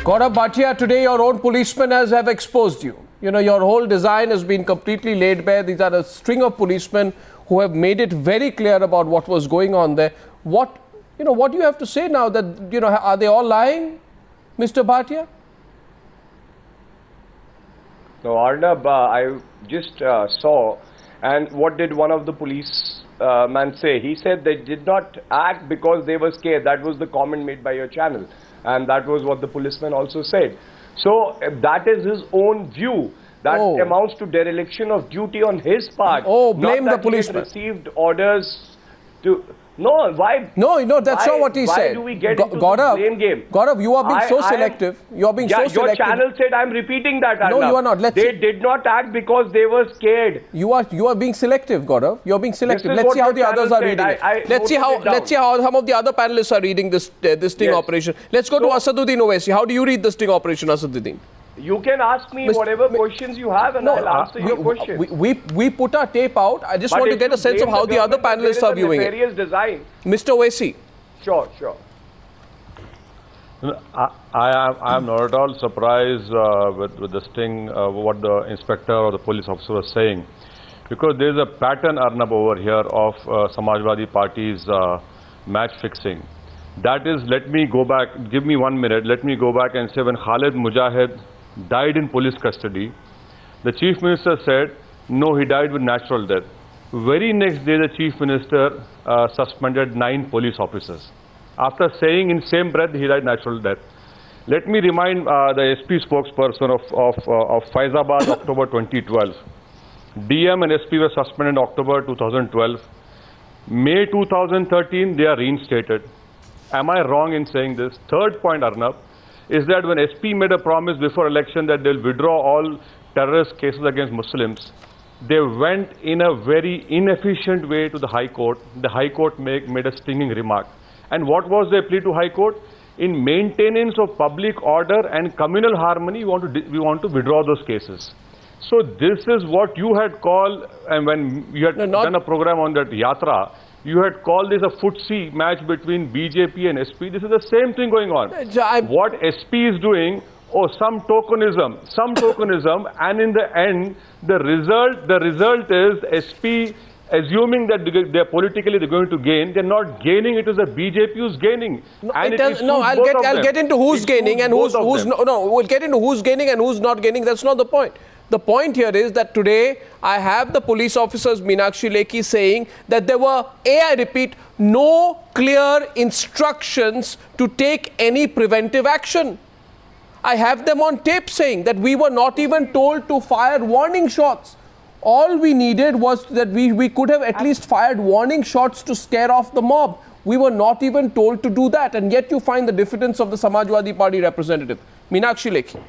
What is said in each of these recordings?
Gaurav Bhatia, today your own policemen have exposed you. You know, your whole design has been completely laid bare. These are a string of policemen who have made it very clear about what was going on there. What do you have to say now that, are they all lying, Mr. Bhatia? No, Arnab, I just saw, and what did one of the police man say? He said they did not act because they were scared. That was the comment made by your channel. And that was what the policeman also said. So that is his own view. That amounts to dereliction of duty on his part. Oh, blame the policeman. He received orders to... No, why? No, that's not what he said. Why do we get into the blame game? Gaurav, you are being so selective. You are being so selective. Your channel said I'm repeating that. Arnab. No, you are not. They did not act because they were scared. You are being selective, Gaurav. You are being selective. Let's see how the others are reading it. Let's see how some of the other panelists are reading this sting operation. Let's go to Asaduddin Owaisi. How do you read the sting operation, Asaduddin? You can ask me whatever questions you have and I'll answer your questions. We put our tape out. I just want to get a sense of how the other panelists are viewing it. Design. Mr. Owaisi. Sure. I am not at all surprised with the sting, what the inspector or the police officer was saying. Because there is a pattern, Arnab, over here of Samajwadi Party's match fixing. That is, let me go back, give me 1 minute, let me go back and say when Khalid Mujahid died in police custody, the Chief Minister said, no, he died with natural death. Very next day, the Chief Minister suspended 9 police officers. After saying in same breath, he died natural death. Let me remind the SP spokesperson of Faizabad, October 2012. DM and SP were suspended in October 2012. May 2013, they are reinstated. Am I wrong in saying this? Third point, Arnab, is that when SP made a promise before election that they'll withdraw all terrorist cases against Muslims, they went in a very inefficient way to the High Court. The High Court made a stinging remark. And what was their plea to High Court? In maintenance of public order and communal harmony, we want to withdraw those cases. So this is what you had called, and when you had done a program on that Yatra, you had called this a footsie match between BJP and SP. This is the same thing going on. What SP is doing, some tokenism, and in the end, the result is SP assuming that they're politically going to gain. They're not gaining. It is the BJP who's gaining. I'll get into who's gaining and who's we'll get into who's gaining and who's not gaining. That's not the point. The point here is that today I have the police officers Meenakshi Lekhi saying that there were, I repeat, no clear instructions to take any preventive action. I have them on tape saying that we were not even told to fire warning shots. All we needed was that we could have at least fired warning shots to scare off the mob. We were not even told to do that, and yet you find the diffidence of the Samajwadi Party representative. Meenakshi Lekhi.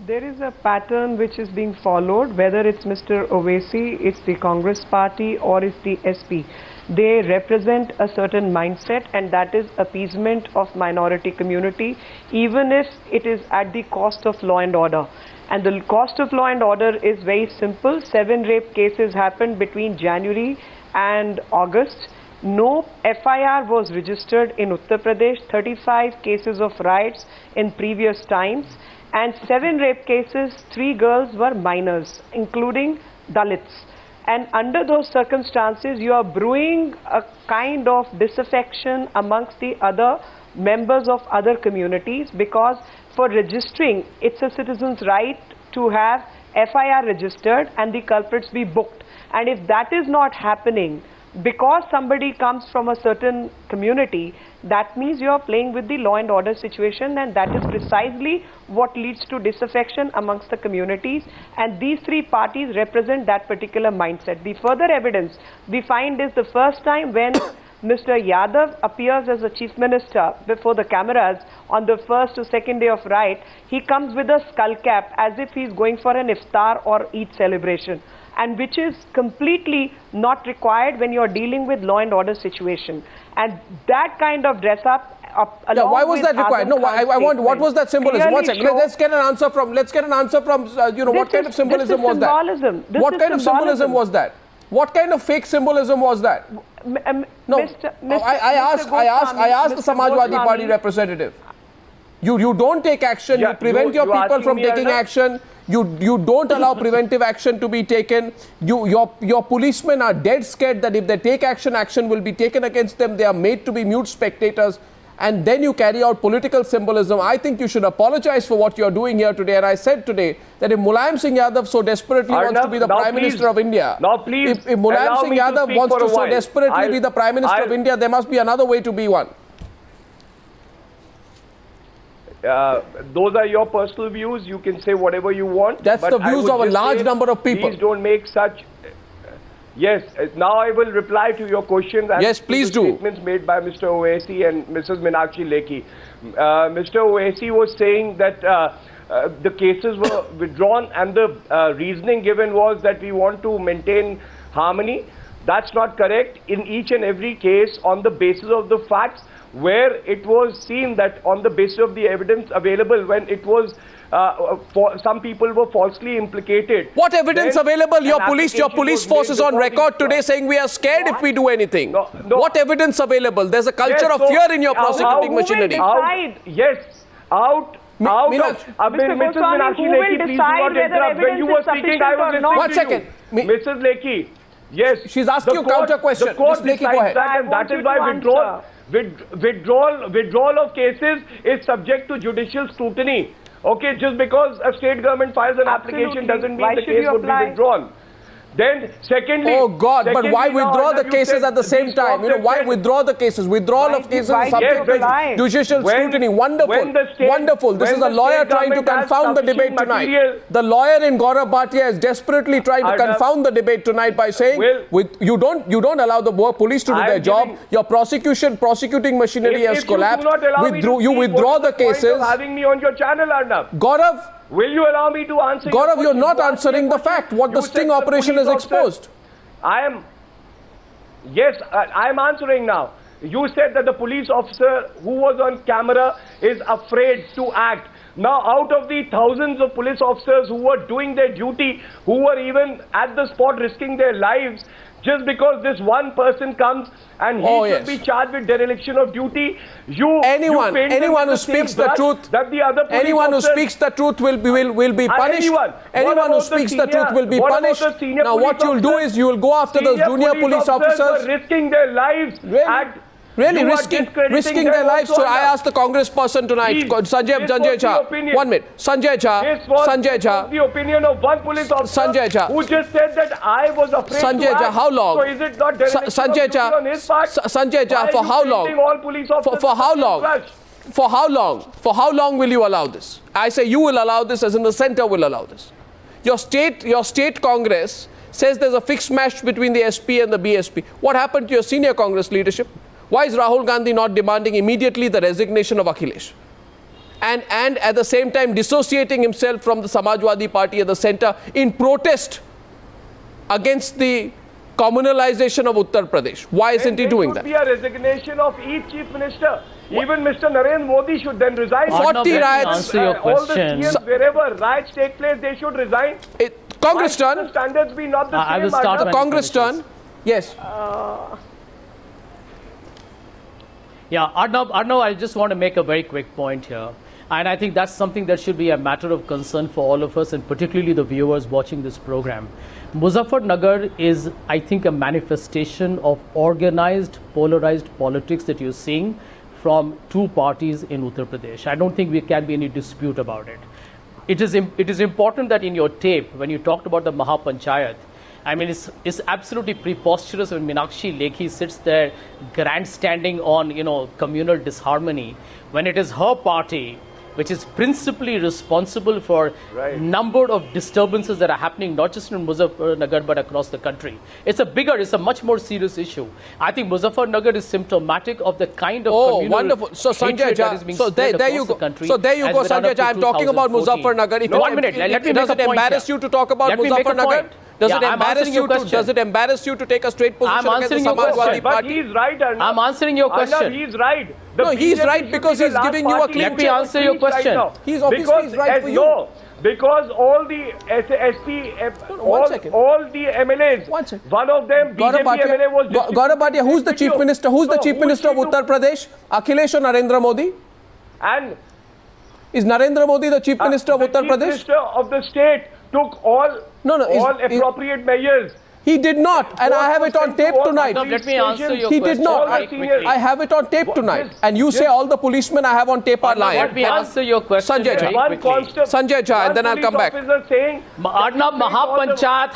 There is a pattern which is being followed, whether it's Mr. Owaisi, it's the Congress party or it's the SP. They represent a certain mindset, and that is appeasement of minority community, even if it is at the cost of law and order. And the cost of law and order is very simple. 7 rape cases happened between January and August. No FIR was registered in Uttar Pradesh. 35 cases of riots in previous times. And 7 rape cases, 3 girls were minors, including Dalits. And under those circumstances, you are brewing a kind of disaffection amongst the other members of other communities, because for registering, it's a citizen's right to have FIR registered and the culprits be booked. And if that is not happening, because somebody comes from a certain community, that means you are playing with the law and order situation, and that is precisely what leads to disaffection amongst the communities. And these 3 parties represent that particular mindset. The further evidence we find is the first time when Mr. Yadav appears as a chief minister before the cameras on the first or second day of riot, he comes with a skull cap as if he's going for an iftar or Eid celebration, and which is completely not required when you're dealing with law and order situation. And that kind of dress up why was that required? No, what was that symbolism? One second. Let's get an answer from what kind of symbolism was that? What kind of symbolism was that? What kind of fake symbolism was that? No, I asked the Samajwadi Party representative. You don't take action. You prevent your people from taking action. You don't allow preventive action to be taken. Your policemen are dead scared that if they take action, action will be taken against them. They are made to be mute spectators. And then you carry out political symbolism. I think you should apologize for what you're doing here today. And I said today that if Mulayam Singh Yadav so desperately wants to be the Prime Minister of India, if Mulayam Singh Yadav wants to so desperately be the Prime Minister of India, there must be another way to be one. Those are your personal views. You can say whatever you want. That's the views of a large number of people. Please don't make such... Yes, now I will reply to your questions. Yes, please do. Statements made by Mr. Owaisi and Mrs. Meenakshi Lekhi. Mr. Owaisi was saying that the cases were withdrawn and the reasoning given was that we want to maintain harmony. That's not correct. In each and every case, on the basis of the facts, where it was seen that on the basis of the evidence available, when it was some people were falsely implicated. What evidence available? Your police force is on record today saying we are scared if we do anything. No. What evidence available? There's a culture of fear in your prosecuting machinery. Mrs. Meenakshi Lekhi, please do not interrupt. When you were speaking, I was listening to you. 1 second. Mrs. Lekhi, yes. She's asking you a counter question. The court decides that, and that is why withdrawal of cases is subject to judicial scrutiny. Okay, just because a state government files an application doesn't mean the case would be withdrawn. Then, secondly... Oh God, but why withdraw the cases at the same time? You know, why withdraw the cases? Withdrawal of cases is subject to judicial scrutiny. Wonderful. Wonderful. This is a lawyer trying to confound the debate tonight. The lawyer in Gaurav Bhatia is desperately trying to confound the debate tonight by saying you don't allow the police to do their job. Your prosecuting machinery has collapsed. You withdraw the cases. Having me on your channel, Arnab. Gaurav, will you allow me to answer? Gaurav, you're not answering the fact. What the sting operation is exposed. Yes, I am answering now. You said that the police officer who was on camera is afraid to act. Now, out of the thousands of police officers who were doing their duty, who were even at the spot risking their lives, just because this one person comes and he should be charged with dereliction of duty, anyone who speaks the truth, anyone who speaks the truth will be punished. Anyone who speaks the truth will be punished. Now, what you'll do is you will go after those junior police officers risking their lives. Really risking their lives. So I asked the Congress person tonight, Sanjay Jha. 1 minute. Sanjay Jha. The opinion of one police officer who just said that I was afraid Sanjay to Jha, act. how long? So is it not Sanjay Jha on his part? Sanjay Jha, for how long? For how long? For how long? For how long will you allow this? I say you will allow this, as in the center will allow this. Your state Congress says there's a fixed match between the SP and the BSP. What happened to your senior Congress leadership? Why is Rahul Gandhi not demanding immediately the resignation of Akhilesh? And at the same time dissociating himself from the Samajwadi Party at the center in protest against the communalization of Uttar Pradesh. Why isn't he doing that? There should be a resignation of each chief minister. Even Mr. Narendra Modi should then resign. 40 riots. All the CMs, wherever riots take place, they should resign. Congress turn. Standards be not the same. I will start. Congress turn. Yes. Yeah, Arnav, I just want to make a very quick point here. And I think that's something that should be a matter of concern for all of us, and particularly the viewers watching this program. Muzaffarnagar is, I think, a manifestation of organized, polarized politics that you're seeing from two parties in Uttar Pradesh. I don't think there can be any dispute about it. It is important that in your tape, when you talked about the Mahapanchayat, I mean, it's absolutely preposterous when Meenakshi Lekhi sits there grandstanding on, communal disharmony, when it is her party which is principally responsible for number of disturbances that are happening not just in Muzaffarnagar but across the country. It's a much more serious issue. I think Muzaffarnagar is symptomatic of the kind of communal hatred that is being spread across the country. So there you go, Sanjay Jha. I'm talking about Muzaffarnagar. No, 1 minute. Let me does it embarrass you to talk about Muzaffarnagar? Does it embarrass you to take a straight position against the Samajwadi Party? But he's right, Arnab. I'm answering your question. He's right. No, he's right because he's giving you a clean Let me answer your question. He's obviously right for you. No, because all the SP, all the MLAs, one of them, BJP MLA was... Gaurav Bhatia, who's the chief minister? Who's the chief minister of Uttar Pradesh? Akhilesh or Narendra Modi? And Is Narendra Modi the Chief Minister of Uttar Pradesh? The Chief Minister of the state took all appropriate measures. He did not, and I have it on tape tonight. Let me answer your question. He did not. I have it on tape tonight. And you say all the policemen I have on tape are lying. Let me answer your question. Sanjay Jha. Sanjay Jha, and then I'll come back. Arnab, Mahapanchayat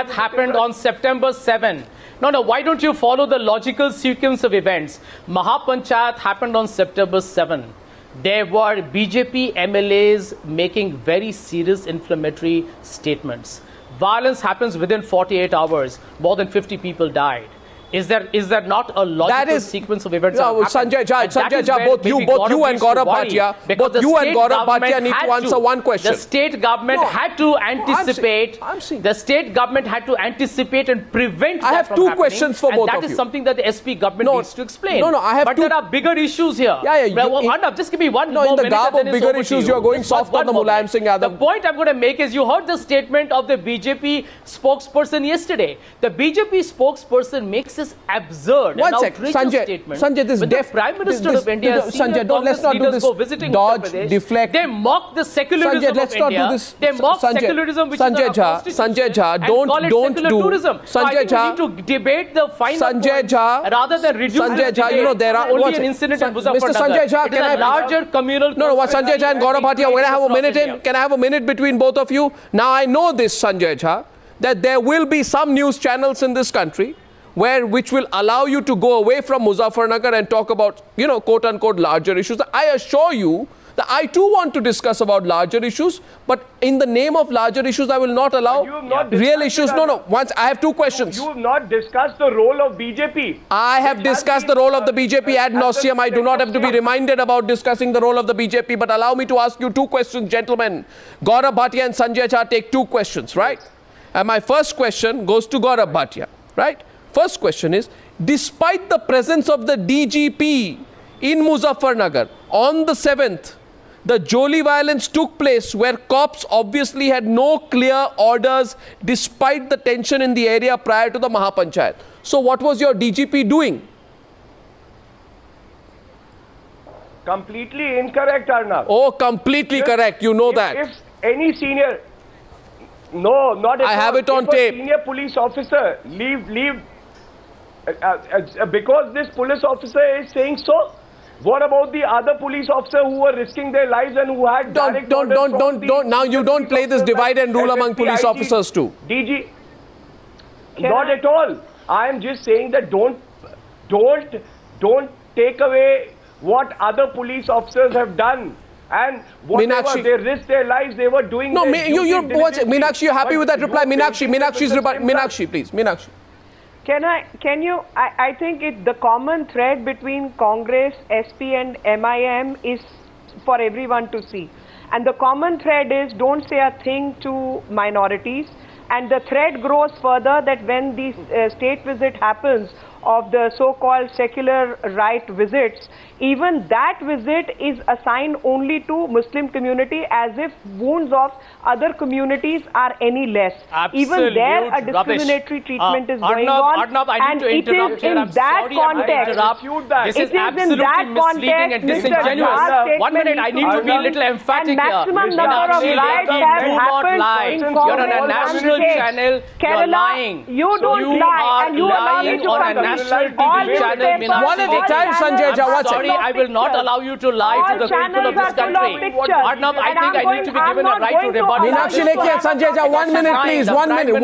happened on September 7. No, why don't you follow the logical sequence of events? Mahapanchayat happened on September 7. There were BJP MLAs making very serious inflammatory statements. Violence happens within 48 hours. More than 50 people died. Is there not a logical sequence of events? No, Sanjay Jha, both you and Gaurav Bhatia need to answer one question. The state government had to anticipate. The state government had to anticipate and prevent. I have two questions for both of you. And that is something that the SP government needs to explain. I have but there are bigger issues here. Arnab, just give me one more minute. In the garb of bigger issues, you are going soft on the Mulayam Singh Yadav. The point I'm going to make is you heard the statement of the BJP spokesperson yesterday. The BJP spokesperson makes this absurd and outrageous statement. Sanjay, this the Prime Minister of India, Sanjay, let's not do this. Dodge, deflect. They mock the secularism of India. They mock secularism, which Sanjay Jha, don't do. Sanjay Jha, we need to debate the final points rather than reduce Sanjay Jha, there are only an incident in Muzaffarnagar. Mr. Sanjay Jha, can I larger communal? No, Sanjay Jha and Gaurav Bhatia, when I have a minute in, can I have a minute between both of you? Now I know this, Sanjay Jha, that there will be some news channels in this country which will allow you to go away from Muzaffarnagar and talk about, quote-unquote larger issues. I assure you that I too want to discuss about larger issues, but in the name of larger issues, I will not allow real issues. Once I have two questions. You have not discussed the role of BJP. I have discussed the role of the BJP ad nauseum. I do not have to be reminded about discussing the role of the BJP, but allow me to ask you two questions, gentlemen. Gaurav Bhatia and Sanjay Jha take two questions, right? And my first question goes to Gaurav Bhatia, right? First question is, despite the presence of the DGP in Muzaffarnagar on the 7th, the Joli violence took place where cops obviously had no clear orders despite the tension in the area prior to the Mahapanchayat. So what was your DGP doing? Completely incorrect, Arnab. Oh, completely correct. You know that. If any senior... No, not at all. I have it on tape. Senior police officer leave because this police officer is saying so. What about the other police officer who were risking their lives and who had don't. Now you don't play this divide and rule among police officers too. DG. Not at all. I am just saying that don't take away what other police officers have done. And whatever they risked their lives, they were doing. No, Meenakshi, you're happy with that reply? Meenakshi, please. Meenakshi. I think the common thread between Congress, SP and MIM is for everyone to see. And the common thread is don't say a thing to minorities. And the thread grows further that when the state visit happens of the so-called secular right visits, even that visit is assigned only to Muslim community as if wounds of other communities are any less. Absolute even there a discriminatory treatment is going on. Arnab, I need to interrupt here. I'm sorry, this is absolutely misleading and disingenuous. 1 minute, I need to be a little emphatic here. Maximum number of riots have happened. You're on a national channel. You're lying. You don't lie, and you allow me to on a national TV channel. One at a time, Sanjay Jha. I will not allow you to lie to the people of this country. Arnab, I think I need to be given a right to rebut. Meenakshi Lekhi and Sanjay Jha, 1 minute please, 1 minute.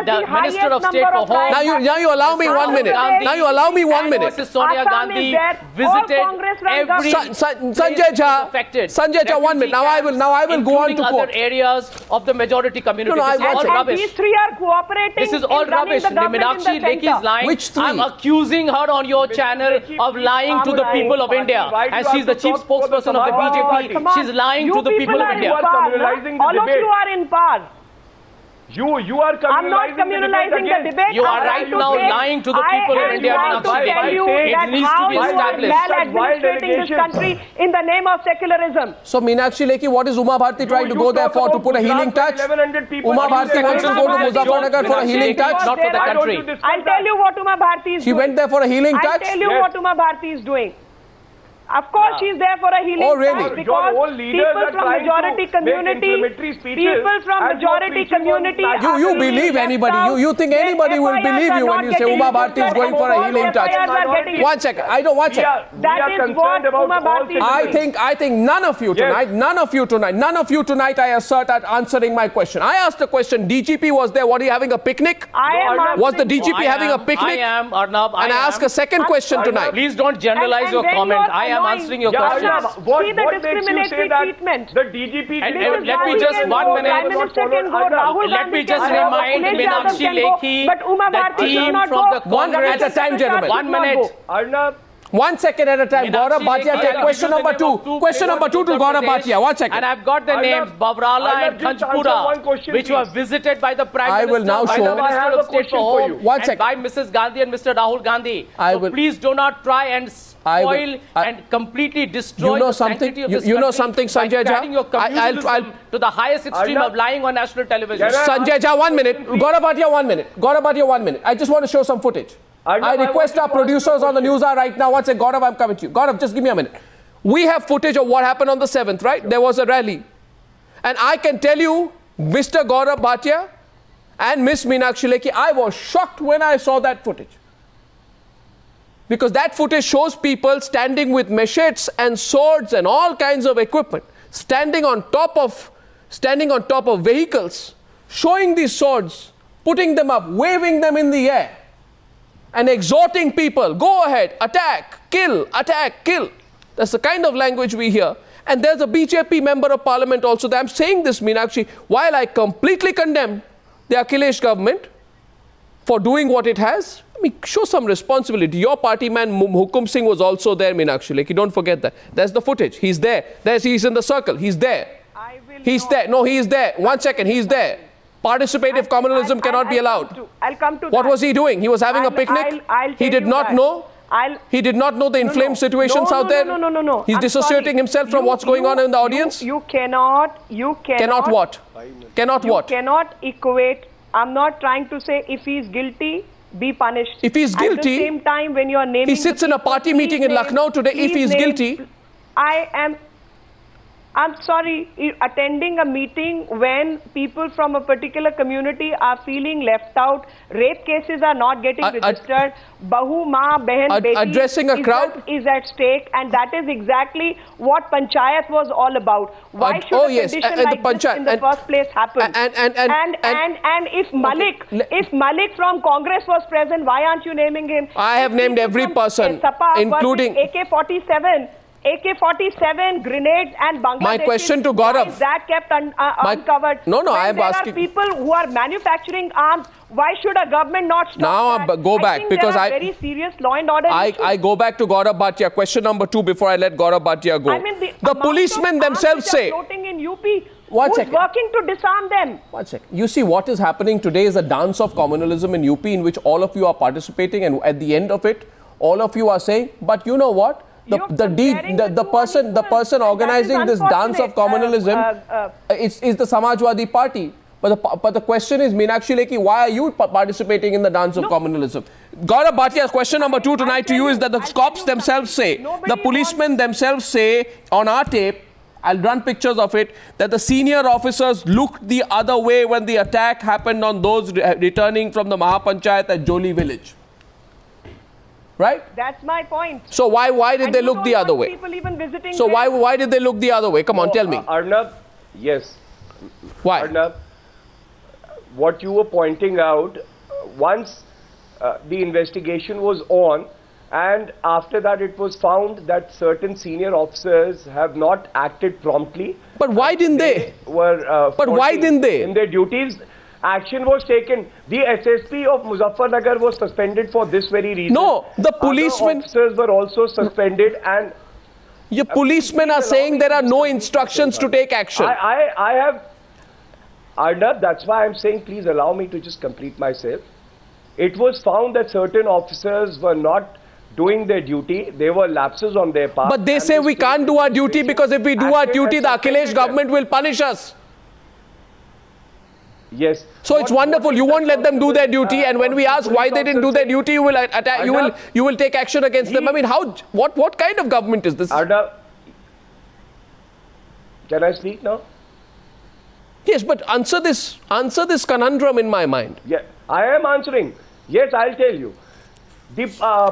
The Minister of State for Home. Now you allow me 1 minute. Now you allow me 1 minute. Sonia Gandhi visited every Sanjay Jha, 1 minute. Now I will go on to other areas of the majority community. This is all rubbish. These three are cooperating. This is all rubbish. Meenakshi Lekhi is lying. Which three? I'm accusing her on your channel of lying to the people of India. And she's the chief spokesperson of the BJP. She's lying to the people of India. All of you are in par. You are communalizing I'm not communalizing the debate. You are right now lying to the people of India. I am trying to tell you that how you are maladministrating this country in the name of secularism. So Meenakshi Lekhi, what is Uma Bharti trying to go there for? To put a healing touch? Uma Bharti wants to go to Muzaffarnagar for a healing touch? Not for the country. I'll tell you what Uma Bharti is doing. She went there for a healing touch? I'll tell you what Uma Bharti is doing. Of course, she's there for a healing task because people from majority community, You believe anybody? You think anybody will believe you when you say Uma Bharti is going for a healing touch? One second. One second. That is what Uma Bharti is. I think none of you tonight, I assert at answering my question. I asked the question. DGP was there. What are you having a picnic? Was the DGP having a picnic? I am, Arnab. And I ask a second question tonight. Please don't generalize your comment. I am answering your question. See the discriminatory treatment. The DGP... Let me just 1 minute. Let me just remind Meenakshi Lekhi, the team from the Congress... One at a time, gentlemen. 1 minute. Arnab. 1 second at a time. Gaurav Bhatia, take question number 2. Question number 2 to Gaurav Bhatia. 1 second. And I've got the names Bavrala and Khanjpura, which were visited by the Prime Minister, I will now by show. the Minister of State for Home, 1 and second. by Mrs. Gandhi and Mr. Rahul Gandhi. So please do not try and spoil and completely destroy the sanctity of this country Sanjay by carrying your communalism to the highest extreme of lying on national television. Sanjay Jha, 1 minute. Gaurav Bhatia, 1 minute. Gaurav Bhatia, 1 minute. I just want to show some footage. I request our producers on the Newshour right now. One second, Gaurav, I'm coming to you. Gaurav, just give me a minute. We have footage of what happened on the 7th, right? There was a rally. And I can tell you, Mr. Gaurav Bhatia and Miss Meenakshi Lekhi, I was shocked when I saw that footage. Because that footage shows people standing with machetes and swords and all kinds of equipment, standing on top of vehicles, showing these swords, putting them up, waving them in the air, and exhorting people, go ahead, attack, kill, attack, kill. That's the kind of language we hear. And there's a BJP member of parliament also. That I'm saying this, Meenakshi, while I completely condemn the Akhilesh government for doing what it has, I mean, show some responsibility. Your party man, Hukum Singh, was also there, Meenakshi Lekhi. Don't forget that. There's the footage. He's there. He's in the circle. He's there. He's there. No, he is there. 1 second. He's there. Participative communalism cannot be allowed. I'll come to that. What was he doing? He was having a picnic? He did not know? He did not know the inflamed situations out there? No. He's dissociating himself from what's going on in the audience? You cannot what? Cannot what? You cannot equate. I'm not trying to say if he's guilty, be punished. If he's guilty, at the same time when you are naming, he sits in a party meeting in Lucknow today. If he's guilty, I'm sorry, attending a meeting when people from a particular community are feeling left out, rape cases are not getting registered, Bahu, Ma, Behan, Beti, addressing a crowd is at stake, and that is exactly what Panchayat was all about. Why should a condition like this in the first place happen? And if Malik from Congress was present, why aren't you naming him? I have named every person, including AK-47, grenades and Bangladesh. My question to Gaurav. Is that kept uncovered? No, I am asking. There are people who are manufacturing arms. Why should a government not stop that? Go back, because there are very serious law and order issues. I go back to Gaurav Bhatia. Question number 2 before I let Gaurav Bhatia go. I mean, the policemen themselves say... floating in UP. Who's working to disarm them? 1 second. You see, what is happening today is a dance of communalism in UP in which all of you are participating, and at the end of it, all of you are saying, but you know what? The person organizing this dance of communalism is the Samajwadi Party. But the question is, Meenakshi Lekhi, why are you participating in the dance of communalism? Gaurav Bhatia, question number 2 tonight to you is that the cops themselves say, the policemen themselves say on our tape, I'll run pictures of it, that the senior officers looked the other way when the attack happened on those returning from the Mahapanchayat at Joli village. Right? That's my point. So why did they look the other way? People even visiting so why did they look the other way? Come on, tell me. Arnab, yes. Why? Arnab, what you were pointing out, once the investigation was on, and after that it was found that certain senior officers have not acted promptly. But why didn't they? But why didn't they? In their duties. Action was taken. The SSP of Muzaffarnagar was suspended for this very reason. No, the policemen... Other officers were also suspended, and... Your policemen are saying there are no instructions to take action. I have... Arnab, that's why I'm saying please allow me to just complete myself. It was found that certain officers were not doing their duty. There were lapses on their part. But they say we can't do our duty because if we do our duty, the Akhilesh government will punish us. Yes. So it's wonderful. You won't let them do their duty, and when we ask why they didn't do their duty, you will attack. You will take action against them. I mean, how? What kind of government is this? Arnab, can I speak now? Yes, but answer this conundrum in my mind. Yeah, I am answering. Yes, I'll tell you. The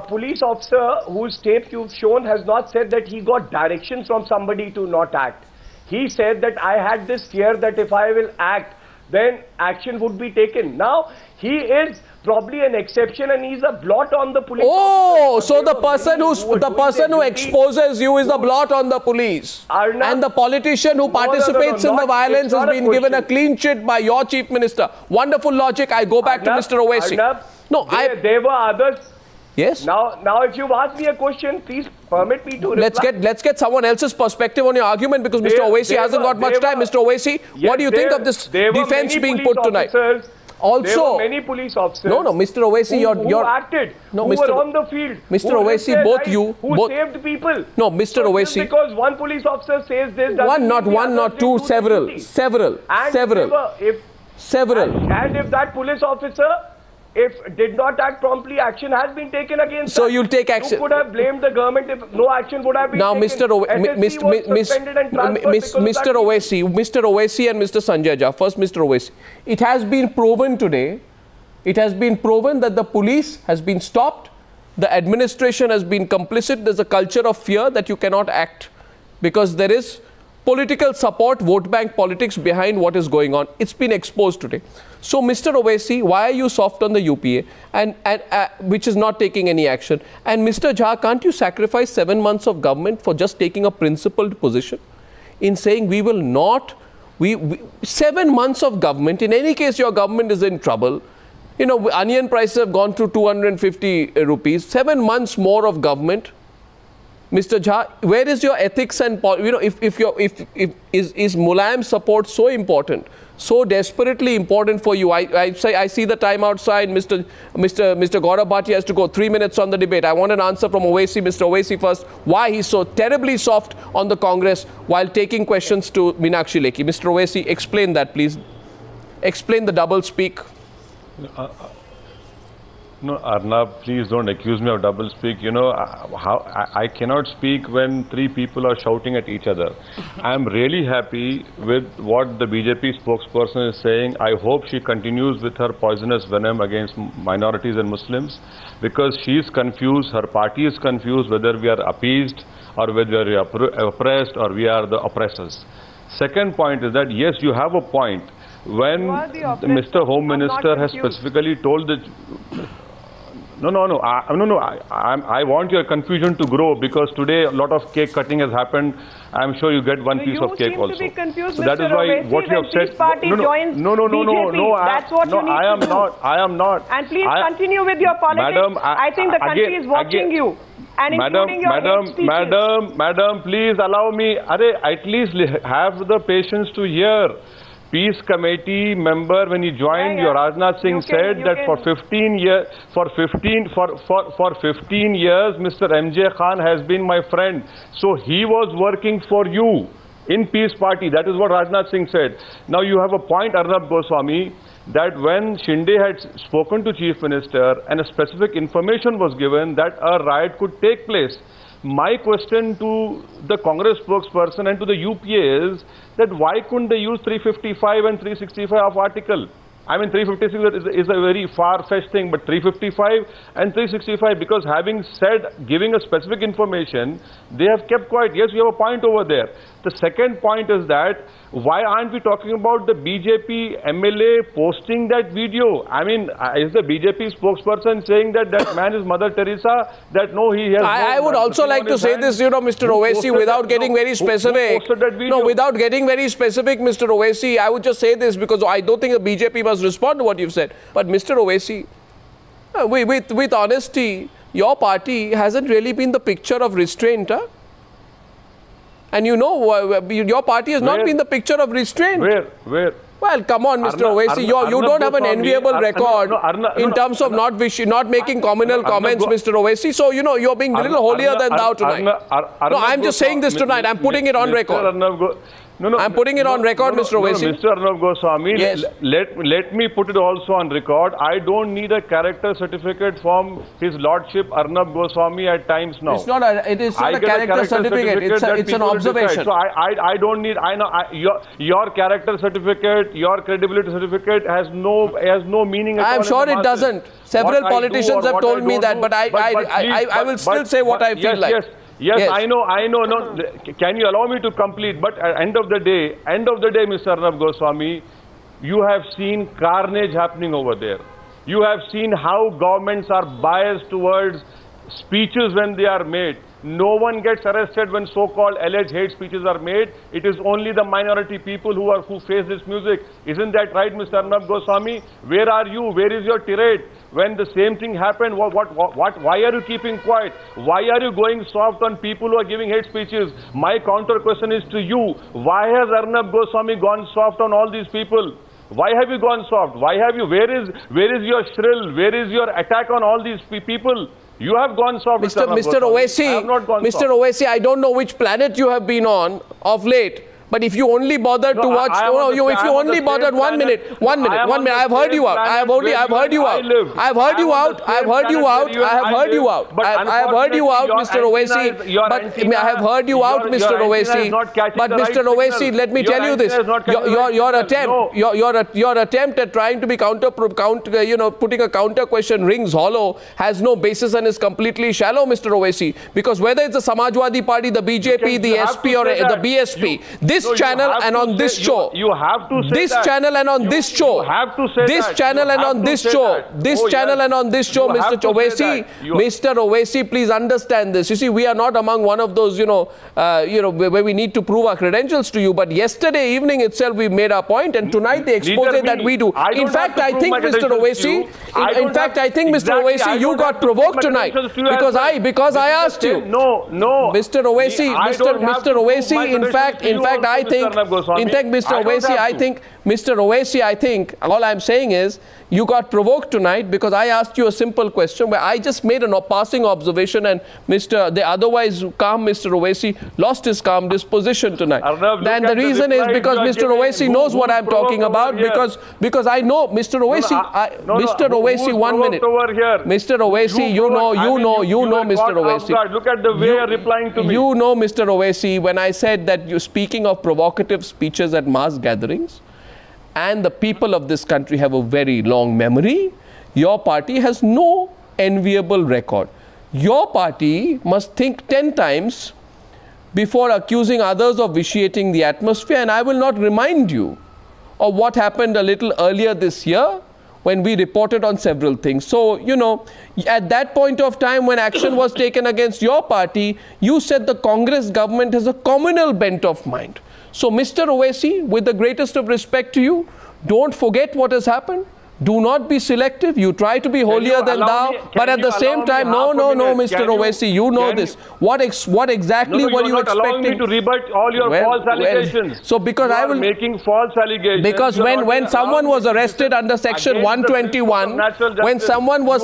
police officer whose tape you've shown has not said that he got directions from somebody to not act. He said that I had this fear that if I will act, then action would be taken. Now, he is probably an exception and he's a blot on the police. Oh, so the person who exposes you is the blot on the police. Arnab, and the politician who participates in the violence has been given a clean sheet by your chief minister. Wonderful logic. I go back to Mr. Owaisi. No, there were others. Yes. Now, if you've asked me a question, please permit me to reply. Let's get someone else's perspective on your argument, because Mr. Owaisi hasn't got much time. Mr. Owaisi, what do you think of this defense being put tonight? Also, there were many police officers. No, Mr. Owaisi, who acted, who were on the field. Mr. Owaisi, both you, who saved people. No, Mr. Owaisi. Just because one police officer says this, not one, not two, several. And if that police officer, did not act promptly, action has been taken against. So you'll take action. You could have blamed the government if no action would have been taken. Mr. Owaisi and Mr. Sanjay Jha. First, Mr. Owaisi. It has been proven today. It has been proven that the police has been stopped. The administration has been complicit. There's a culture of fear that you cannot act because there is political support, vote bank politics behind what is going on. It's been exposed today. So, Mr. Owaisi, why are you soft on the UPA, and which is not taking any action? And Mr. Jha, can't you sacrifice 7 months of government for just taking a principled position in saying we will not, 7 months of government, in any case your government is in trouble. You know, onion prices have gone to 250 rupees, 7 months more of government. Mr. Jha, where is your ethics and, you know, is Mulayam support so important, so desperately important for you? I see the time outside. Mr. Gaurav Bhatia has to go 3 minutes on the debate. I want an answer from Owaisi. Mr. Owaisi first, why he's so terribly soft on the Congress while taking questions to Meenakshi Lekhi. Mr. Owaisi, explain that, please. Explain the double speak. No, Arnab, please don't accuse me of double speak. You know, I cannot speak when 3 people are shouting at each other. I'm really happy with what the BJP spokesperson is saying. I hope she continues with her poisonous venom against minorities and Muslims, because she is confused, her party is confused whether we are appeased or whether we are oppressed or we are the oppressors. Second point is that, yes, you have a point. When Mr. Home Minister has specifically told the... No. I want your confusion to grow, because today a lot of cake cutting has happened. I'm sure you get one piece of cake also. You seem to be confused, so that is why what you have said. No. That's what you need I am not. And please continue with your politics. Madam, I think the country is watching you. And including your hate speeches. Madam, please allow me. At least have the patience to hear. Peace Committee member, when he joined, your Rajnath Singh said that for 15 years, for 15 years, Mr. MJ Khan has been my friend. So he was working for you in Peace Party. That is what Rajnath Singh said. Now you have a point, Arnab Goswami, that when Shinde had spoken to Chief Minister and a specific information was given that a riot could take place. My question to the Congress spokesperson and to the UPA is that why couldn't they use 355 and 365 of article? I mean, 356 is a very far-fetched thing, but 355 and 365, because having said, giving a specific information, they have kept quiet. Yes, you have a point over there. The second point is that, why aren't we talking about the BJP MLA posting that video? I mean, is the BJP spokesperson saying that that man is Mother Teresa? That no, he has... I would also like to say this, you know, Mr. Owaisi, without getting very specific. No, without getting very specific, Mr. Owaisi, I would just say this, because I don't think the BJP must respond to what you've said. But Mr. Owaisi, with honesty, your party hasn't really been the picture of restraint, huh? And you know, your party has not been the picture of restraint. Where? Well, come on, Mr. Owaisi, you don't have an enviable record in terms of not making communal comments, Mr. Owaisi. So, you know, you're being a little holier than thou tonight. No, I'm just saying this tonight. I'm putting it on record. I'm putting it on record, Mr. Owaisi. Mr. Arnab Goswami, yes. let me put it also on record. I don't need a character certificate from His Lordship Arnab Goswami at TimesNow. It's not a, it is not a character certificate. It's an observation. So I don't need. Your character certificate, your credibility certificate has no meaning at all. I'm sure it doesn't. Several politicians have told me that, but I will still say what I feel like. Yes, I know. No, can you allow me to complete? But at end of the day, Mr. Arnab Goswami, you have seen carnage happening over there. You have seen how governments are biased towards speeches when they are made. No one gets arrested when so-called alleged hate speeches are made. It is only the minority people who face this music. Isn't that right, Mr. Arnab Goswami? Where are you? Where is your tirade? When the same thing happened, why are you keeping quiet? Why are you going soft on people who are giving hate speeches? My counter question is to you. Why has Arnab Goswami gone soft on all these people? Why have you gone soft? Why have you? Where is your shrill? Where is your attack on all these people? You have gone soft, Mr. Owaisi. I have not gone soft. Mr. Owaisi, I don't know which planet you have been on of late. But if you only bothered to watch, if you only bothered 1 minute, I've heard you out. I've heard you out, Mr. Owaisi. But I have heard you out, Mr. Owaisi. But Mr. Owaisi, let me tell you this: your attempt at trying to be putting a counter question rings hollow, has no basis and is completely shallow, Mr. Owaisi. Because whether it's the Samajwadi Party, the BJP, the SP, or the BSP, this channel and on this show, you have to say this channel and on this show, this channel and on this show, Mr. Owaisi, please understand this. You see, we are not among one of those, where we need to prove our credentials to you. But yesterday evening itself, we made our point, and tonight the expose that we do. In fact, I think, Mr. Owaisi, you got provoked tonight because I asked you. No, Mr. Owaisi, in fact, Mr. Owaisi, I think all I'm saying is you got provoked tonight because I asked you a simple question where I just made a passing observation, and the otherwise calm Mr. Owaisi lost his calm disposition tonight. And the reason is because Mr. Owaisi knows what I'm talking about, because I know Mr. Owaisi. Mr. Owaisi, 1 minute. Mr. Owaisi, you know, Mr. Owaisi. Look at the way you're replying to me. You know, Mr. Owaisi, when I said that you're speaking of provocative speeches at mass gatherings, and the people of this country have a very long memory, your party has no enviable record. Your party must think 10 times before accusing others of vitiating the atmosphere, and I will not remind you of what happened a little earlier this year when we reported on several things. So, at that point of time when action was taken against your party, you said the Congress government has a communal bent of mind. So, Mr. Owaisi, with the greatest of respect to you, don't forget what has happened. Do not be selective. You try to be holier than thou, but at the same time, no, Mr. Owaisi, you know this. What exactly were you expecting? Allowing me to rebut all your false allegations. So because I will making false allegations. Because when someone was arrested under Section 121, when someone was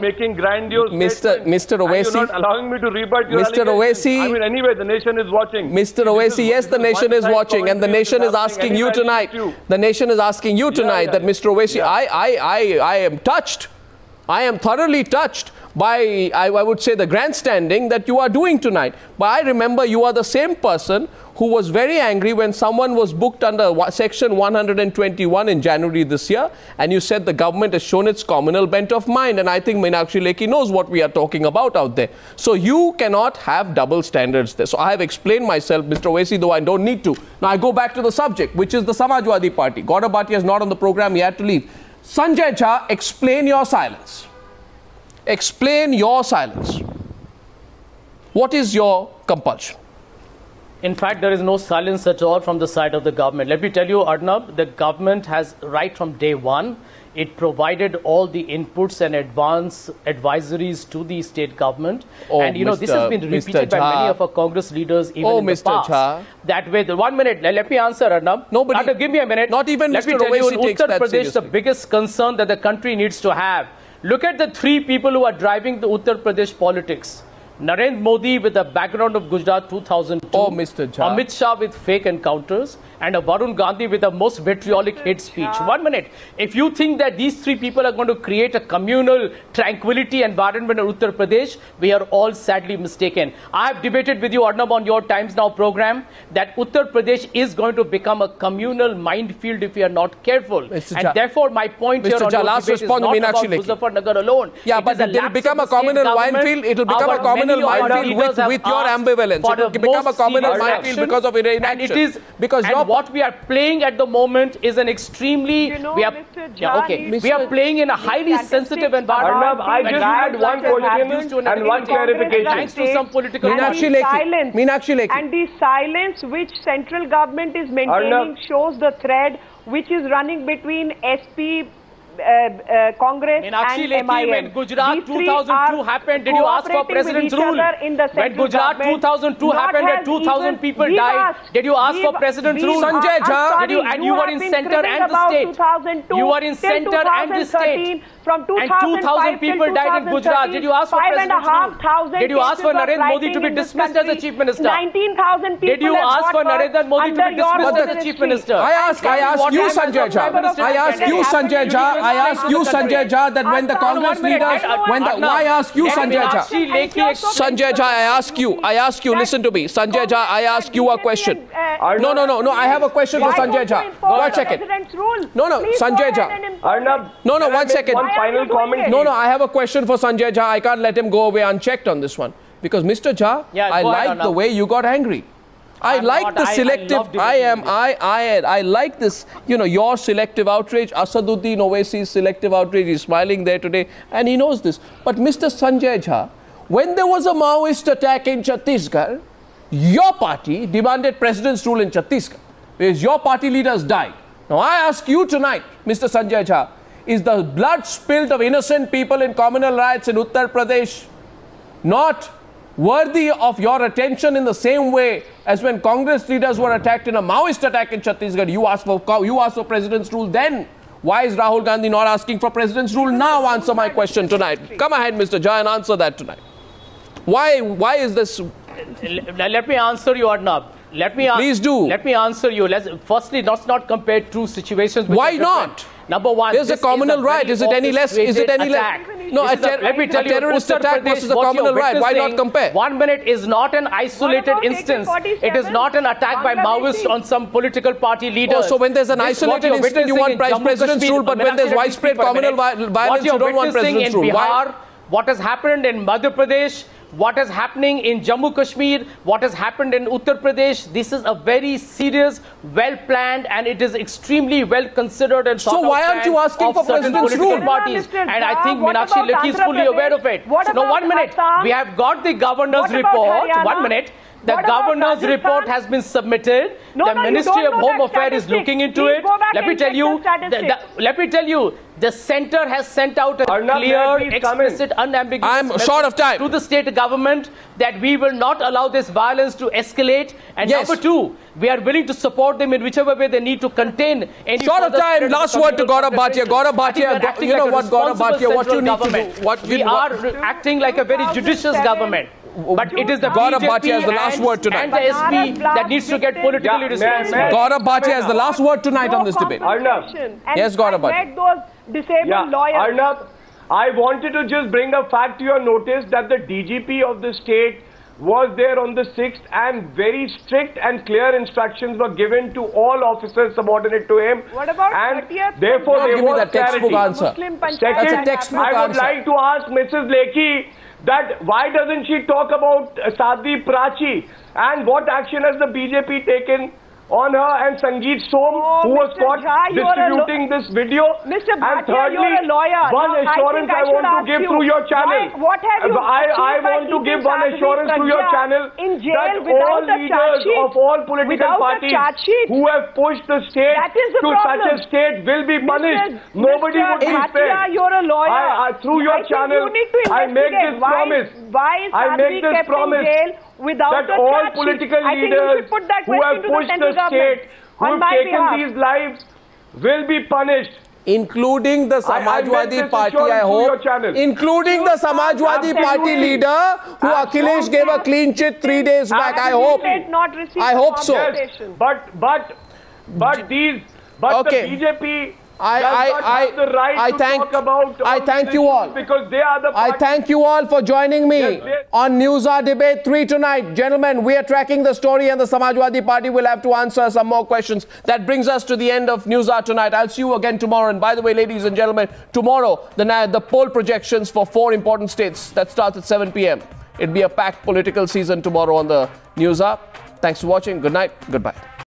making grandiose Mr. Owaisi, you're not allowing me to rebut your Mr. Owaisi, I mean, anyway, the nation is watching. Mr. Owaisi, yes, the nation is watching, and the nation is asking you tonight. The nation is asking you tonight that, Mr. Owaisi, I am touched. I am thoroughly touched by, I would say, the grandstanding that you are doing tonight. But I remember you are the same person who was very angry when someone was booked under Section 121 in January this year, and you said the government has shown its communal bent of mind, and I think Meenakshi Lekhi knows what we are talking about out there. So you cannot have double standards there. So I have explained myself, Mr. Owaisi, though I don't need to. Now I go back to the subject, which is the Samajwadi Party. Gaurav Bhatia is not on the program, he had to leave. Sanjay Jha, explain your silence. Explain your silence. What is your compulsion? In fact, there is no silence at all from the side of the government. Let me tell you, Arnab, the government has, right from day one, it provided all the inputs and advance advisories to the state government. And this has been repeated by many of our Congress leaders even in the past. Jha. That way, 1 minute, let me answer, Arnab. Nobody, give me a minute. Not even let Mr. me tell you, in Uttar Pradesh, the biggest concern that the country needs to have. Look at the three people who are driving the Uttar Pradesh politics. Narendra Modi with a background of Gujarat 2002, Mr. Jha. Amit Shah with fake encounters, and a Varun Gandhi with the most vitriolic hate speech. 1 minute. If you think that these three people are going to create a communal tranquility environment in Uttar Pradesh, we are all sadly mistaken. I have debated with you, Arnab, on your Times Now program that Uttar Pradesh is going to become a communal minefield if we are not careful. And therefore, my point here on last debate is not about Muzaffarnagar alone. Yeah, but it will become a communal minefield. It will become a communal minefield with your ambivalence. It will become a communal minefield because of inaction. And it is because what we are playing at the moment is an extremely we are playing in a highly sensitive environment. Arnab, I just had one question and one clarification. Thanks to some political Meenakshi Lekhi. And the silence which central government is maintaining shows the thread which is running between SP, Congress Meenakshi and Lekhi, MIM. when Gujarat 2002 happened, did you ask for President's rule? When Gujarat 2002 happened, where 2,000 people died, did you ask for President's rule? Sanjay Jha, and you were in center and the state. You were in center and the state. From 2005 and 2,000 people died in Gujarat. Did you ask for President's rule? Did you ask for Narendra Modi to be dismissed as the Chief Minister? 19,000 people. Did you ask for Narendra Modi to be dismissed as the Chief Minister? I ask you, Sanjay Jha. I ask you, Sanjay Jha. I ask you, Sanjay Jha, that when the Congress leaders, I ask you, Sanjay Jha. Sanjay Jha, I ask you, listen to me. Sanjay Jha, I ask you a question. No, I have a question for Sanjay Jha. 1 second. No, Sanjay Jha. Arnab, No, 1 second. One final comment. No, I have a question for Sanjay Jha. I can't let him go away unchecked on this one. Because Mr. Jha, I like the way you got angry. I like the selective, I like this, your selective outrage, Asaduddin Owaisi's selective outrage. He's smiling there today and he knows this. But Mr. Sanjay Jha, when there was a Maoist attack in Chhattisgarh, your party demanded President's rule in Chhattisgarh, because your party leaders died. Now I ask you tonight, Mr. Sanjay Jha, is the blood spilled of innocent people in communal riots in Uttar Pradesh not worthy of your attention in the same way as when Congress leaders were attacked in a Maoist attack in Chhattisgarh? You asked for President's rule then. Why is Rahul Gandhi not asking for President's rule now? Answer my question tonight. Come ahead, Mr. Jha, and answer that tonight. Why is this? Let me answer you, Arnab. Please do. Let me answer you. Firstly, let's not compare two situations. Why not? Number one, there's a communal riot. Is it any less? No, let me tell you, a terrorist attack versus a communal riot. Why not compare? 1 minute is not an isolated instance. It is not an attack by Maoists on some political party leaders. Oh, so when there's an isolated incident, you want President's rule, but when there's widespread communal violence, you don't want President's rule. Why? What has happened in Madhya Pradesh, what is happening in Jammu Kashmir, what has happened in Uttar Pradesh, this is a very serious, well-planned, and it is extremely well-considered and so why aren't you asking for President's rule? Parties. And I think Meenakshi Lekhi is fully aware of it. So 1 minute, we have got the governor's report. 1 minute. The governor's report has been submitted. The Ministry of Home Affairs is looking into it. Let me tell you, the center has sent out a clear, explicit, unambiguous message to the state government that we will not allow this violence to escalate. And number two, we are willing to support them in whichever way they need to contain any short of time. Last word to Gaurav Bhatia. Gaurav Bhatia, you know what, Gaurav Bhatia, what you need to do? We are acting like a very judicious government. But it is the Gaurav Bhatia has the last word tonight. And the SP that needs to get politically responsible. Gaurav Bhatia has the last word tonight on this debate. Yes, Gaurav Bhatia. Those disabled lawyers. Arnab, I wanted to just bring a fact to your notice that the DGP of the state was there on the 6th and very strict and clear instructions were given to all officers subordinate to him. What about and therefore there was that textbook answer. Second, I would like to ask Mrs. Lekhi that why doesn't she talk about Sadhvi Prachi and what action has the BJP taken on her and Sangeet Som, who was caught distributing this video. Mr. And Bhatia, thirdly, you're a lawyer. one assurance I want to give through your channel. What have you I want to give one assurance through your channel in jail that all leaders of all political parties who have pushed the state to such a state will be punished. Nobody would be spared. You're a lawyer. Through your channel, I make this promise. Why is Sadhvi kept in jail without that all political leaders who have pushed the state, who have taken these lives, will be punished. including the Samajwadi Party, I hope, including the Samajwadi Party leader who Akhilesh gave a clean chit 3 days back. I hope so. Yes, but the BJP I thank you all. Because they are the I thank you all for joining me on Newshour Debate 3 tonight. Gentlemen, we are tracking the story and the Samajwadi Party will have to answer some more questions. That brings us to the end of Newshour tonight. I'll see you again tomorrow. And by the way, ladies and gentlemen, tomorrow, the poll projections for 4 important states, that starts at 7 p.m. It'll be a packed political season tomorrow on the Newshour. Thanks for watching. Good night. Goodbye.